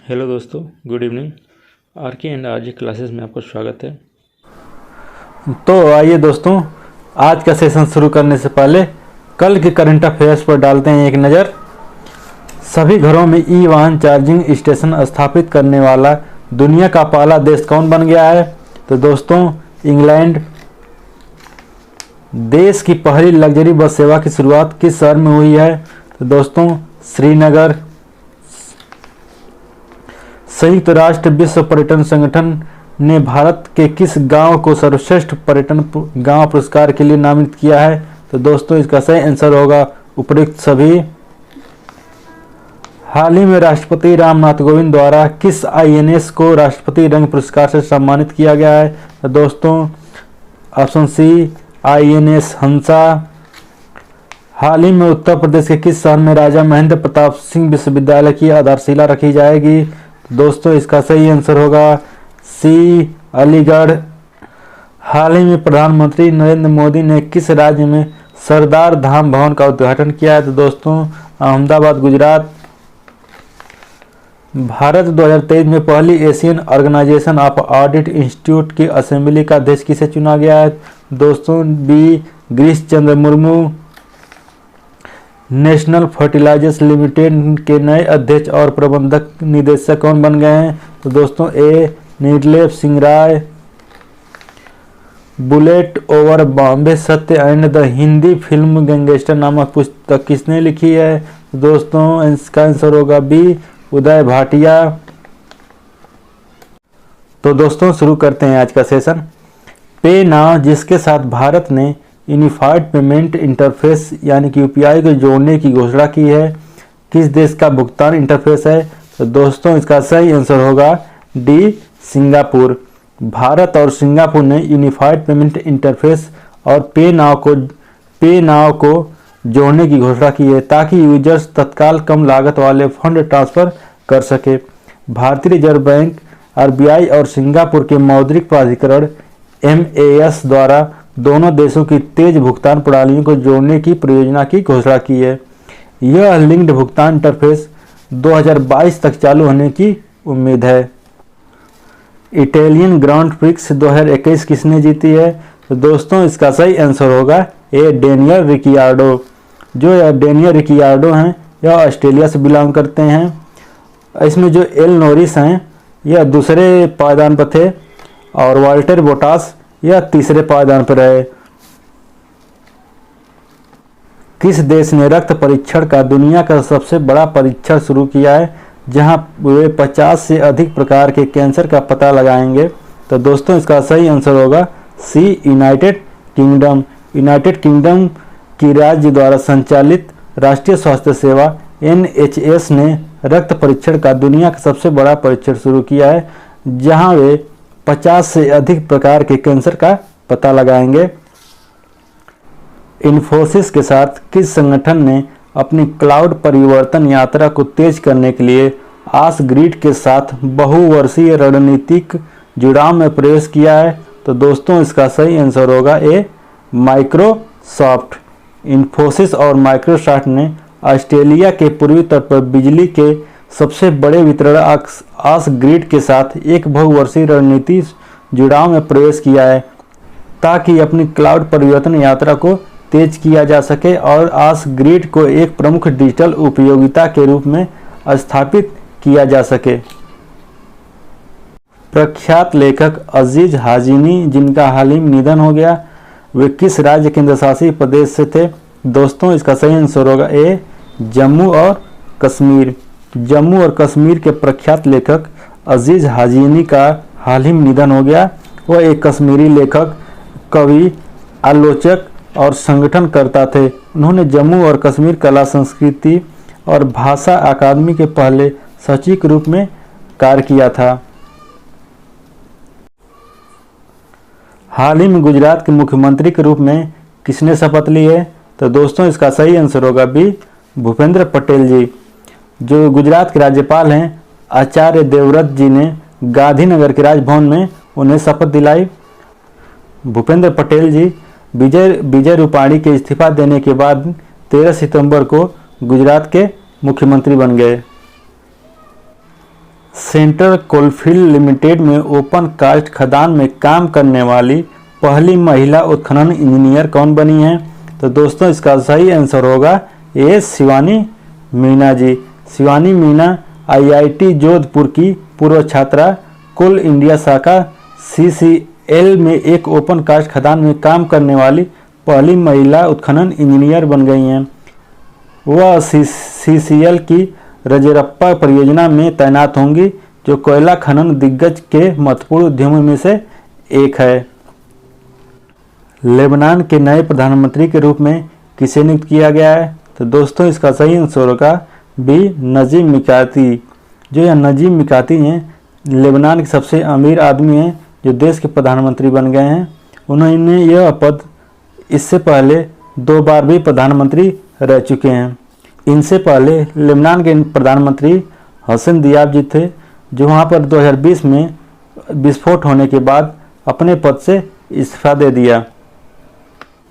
Hello दोस्तों, good evening. Are के and RJ classes में आपका स्वागत है। तो आइए दोस्तों, आज का सेशन शुरू करने से पहले कल के करंट अफेयर्स पर डालते हैं एक नज़र। सभी घरों में ई वाहन चार्जिंग स्टेशन स्थापित करने वाला दुनिया का पहला देश कौन बन गया है? तो दोस्तों, इंग्लैंड। देश की पहली लग्जरी बस सेवा की शुरुआत किस शहर में हुई है? तो दोस्तों, श्रीनगर। संयुक्त राष्ट्र विश्व पर्यटन संगठन ने भारत के किस गांव को सर्वश्रेष्ठ पर्यटन गांव पुरस्कार के लिए नामित किया है? तो दोस्तों, इसका सही आंसर होगा उपयुक्त सभी। हाल ही में राष्ट्रपति रामनाथ कोविंद द्वारा किस आईएनएस को राष्ट्रपति रंग पुरस्कार से सम्मानित किया गया है? तो दोस्तों, ऑप्शन सी, आईएनएस हंसा। हाल ही में उत्तर प्रदेश के किस शहर में राजा महेंद्र प्रताप सिंह विश्वविद्यालय की आधारशिला रखी जाएगी? दोस्तों, इसका सही आंसर होगा सी, अलीगढ़। हाल ही में प्रधानमंत्री नरेंद्र मोदी ने किस राज्य में सरदार धाम भवन का उद्घाटन किया है? तो दोस्तों, अहमदाबाद, गुजरात। भारत 2023 में पहली Asian organisation of audit institute की असेंबली का अध्यक्ष किसे चुना गया है? दोस्तों, B, Girish Chandra Murmu. National fertilizers limited के नए अध्यक्ष और प्रबंधक निदेशक कौन बन गए हैं? तो दोस्तों, ए, निर्लेप सिंह राय। बुलेट ओवर बॉम्बे सत्य and the Hindi film gangster नामक पुस्तक किसने लिखी है? तो दोस्तों, इसका आंसर होगा बी, उदय भाटिया। तो दोस्तों, शुरू करते हैं आज का सेशन। पे नाउ, जिसके साथ भारत ने यूनिफाइड पेमेंट इंटरफेस यानी कि यूपीआई को जोड़ने की घोषणा की है, किस देश का भुगतान इंटरफेस है? तो दोस्तों, इसका सही आंसर होगा डी, सिंगापुर। भारत और सिंगापुर ने यूनिफाइड पेमेंट इंटरफेस और पे नाउ को जोड़ने की घोषणा की है ताकि यूजर्स तत्काल कम लागत वाले फंड ट्रांसफर कर सके। भारतीय रिजर्व बैंक, आरबीआई और सिंगापुर के मौद्रिक प्राधिकरण एमएएस द्वारा दोनों देशों की तेज भुगतान प्रणालियों को जोड़ने की परियोजना की घोषणा की है। यह लिंक्ड भुगतान इंटरफेस 2022 तक चालू होने की उम्मीद है। इटालियन ग्रांड प्रिक्स 2021 किसने जीती है? तो दोस्तों, इसका सही आंसर होगा ए, डेनियल रिकियार्डो। जो डेनियल रिकियार्डो हैं, यह ऑस्ट्रेलिया से बिलोंग करते हैं। इसमें जो एल नोरिस हैं, यह दूसरे पायदान पर थे और वाल्टर बोटास यह तीसरे पायदान पर रहे। किस देश ने रक्त परीक्षण का दुनिया का सबसे बड़ा परीक्षण शुरू किया है, जहां वे 50 से अधिक प्रकार के कैंसर का पता लगाएंगे? तो दोस्तों, इसका सही आंसर होगा सी, यूनाइटेड किंगडम। यूनाइटेड किंगडम की राज्य द्वारा संचालित राष्ट्रीय स्वास्थ्य सेवा एनएचएस ने रक्त परीक्षण का दुनिया का सबसे बड़ा परीक्षण शुरू किया है, जहां वे 50 से अधिक प्रकार के कैंसर का पता लगाएंगे। इन्फोसिस के साथ किस संगठन ने अपनी क्लाउड परिवर्तन यात्रा को तेज करने के लिए आस ग्रिड के साथ बहुवर्षीय रणनीतिक जुड़ाव में प्रवेश किया है? तो दोस्तों, इसका सही आंसर होगा ए, माइक्रोसॉफ्ट। इन्फोसिस और माइक्रोसॉफ्ट ने ऑस्ट्रेलिया के पूर्वी तट पर बिजली के सबसे बड़े वितरण आस ग्रिड के साथ एक बहुवर्षीय रणनीति जुड़ाव में प्रवेश किया है ताकि अपनी क्लाउड परिवर्तन यात्रा को तेज किया जा सके और आस ग्रिड को एक प्रमुख डिजिटल उपयोगिता के रूप में स्थापित किया जा सके। प्रख्यात लेखक अजीज हाजिनी, जिनका हाल ही में निधन हो गया, वे किस राज्य केंद्र शासित प्रदेश से थे? दोस्तों, इसका सही आंसर होगा ए, जम्मू और कश्मीर। जम्मू और कश्मीर के प्रख्यात लेखक अजीज हाजिनी का हाल ही में निधन हो गया। वह एक कश्मीरी लेखक, कवि, आलोचक और संगठनकर्ता थे। उन्होंने जम्मू और कश्मीर कला, संस्कृति और भाषा अकादमी के पहले सचिव के रूप में कार्य किया था। हाल ही में गुजरात के मुख्यमंत्री के रूप में किसने शपथ ली है? तो दोस्तों, इसका सही आंसर होगा बी, भूपेंद्र पटेल जी। जो गुजरात के राज्यपाल हैं, आचार्य देवव्रत जी ने गांधीनगर के राजभवन में उन्हें शपथ दिलाई। भूपेंद्र पटेल जी विजय रूपाणी के इस्तीफा देने के बाद 13 सितंबर को गुजरात के मुख्यमंत्री बन गए। सेंट्रल कोलफील्ड लिमिटेड में ओपन कास्ट खदान में काम करने वाली पहली महिला उत्खनन इंजीनियर कौन बनी है? तो दोस्तों इसका सही आंसर होगा ए शिवानी मीना जी। शिवानी मीना IIT जोधपुर की पूर्व छात्रा, कोल इंडिया शाखा CCL में एक ओपन कास्ट खदान में काम करने वाली पहली महिला उत्खनन इंजीनियर बन गई हैं। वह CCL की रजरप्पा परियोजना में तैनात होंगी, जो कोयला खनन दिग्गज के महत्वपूर्ण उद्यमों में से एक है। लेबनान के नए प्रधानमंत्री के रूप में किसे नियुक्त किया गया है? तो दोस्तों इसका सही आंसर होगा बी नजीम मिकाती। जो यह नजीम मिकाती हैं, लेबनान के सबसे अमीर आदमी हैं जो देश के प्रधानमंत्री बन गए हैं। उन्होंने यह पद इससे पहले 2 बार भी प्रधानमंत्री रह चुके हैं। इनसे पहले लेबनान के प्रधानमंत्री हसन दियाब जी थे, जो वहां पर 2020 में विस्फोट होने के बाद अपने पद से इस्तीफा दे दिया।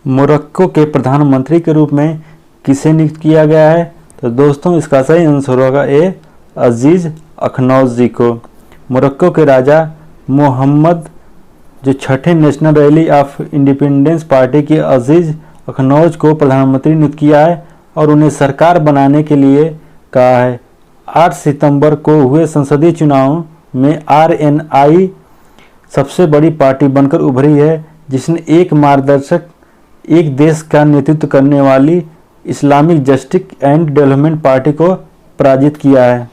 मोरक्को के प्रधानमंत्री के रूप में किसे नियुक्त किया गया है? तो दोस्तों इसका सही आंसर होगा ए अजीज अखनौज जी को। मोरक्को के राजा मोहम्मद जो छठे national rally of independence party के अजीज अखनौज को प्रधानमंत्री नियुक्त किया है और उन्हें सरकार बनाने के लिए कहा है। 8 सितंबर को हुए संसदीय चुनाव में RNI सबसे बड़ी पार्टी बनकर उभरी है, जिसने एक मार्गदर्शक एक देश का नेतृत्व करने वाली Islamic justice and development party को पराजित किया है।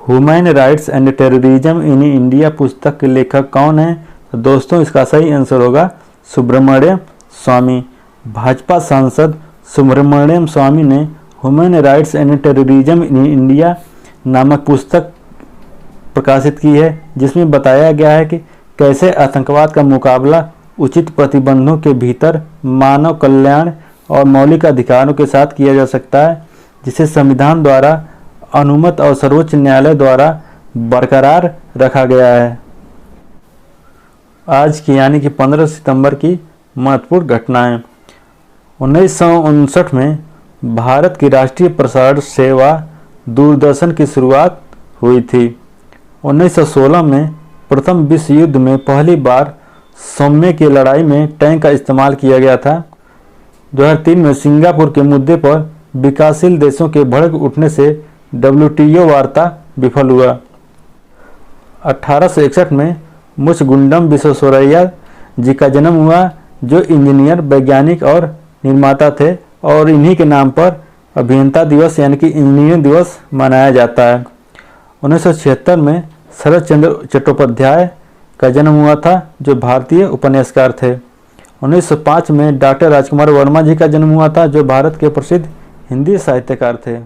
Human rights and terrorism in India पुस्तक के लेखक कौन है? तो दोस्तों इसका सही आंसर होगा सुब्रमण्यम स्वामी। भाजपा सांसद सुब्रमण्यम स्वामी ने human rights and terrorism in India नामक पुस्तक प्रकाशित की है, जिसमें बताया गया है कि कैसे आतंकवाद का मुकाबला उचित प्रतिबंधों के भीतर मानव कल्याण और मौलिक अधिकारों के साथ किया जा सकता है, जिसे संविधान द्वारा अनुमत और सर्वोच्च न्यायालय द्वारा बरकरार रखा गया है। आज की यानी कि 15 सितंबर की महत्वपूर्ण घटनाएं। 1959 में भारत की राष्ट्रीय प्रसारण सेवा दूरदर्शन की शुरुआत हुई थी। 1916 में प्रथम विश्व युद्ध में पहली बार सौम्य की लड़ाई में टैंक का इस्तेमाल किया गया था। 2003 में सिंगापुर के मुद्दे पर विकासशील देशों के भड़क उठने से WTO वार्ता विफल हुआ। 1861 में मुचगुंडम विश्वेश्वरैया जी का जन्म हुआ, जो इंजीनियर, वैज्ञानिक और निर्माता थे, और इन्हीं के नाम पर अभियंता दिवस यानी कि इंजीनियर दिवस मनाया जाता है। 1976 में शरद चंद्र चट्टोपाध्याय का जन्म हुआ था, जो भारतीय उपन्यासकार थे। 1905 में डॉक्टर राजकुमार वर्मा जी का जन्म हुआ था, जो भारत के प्रसिद्ध हिंदी साहित्यकार थे।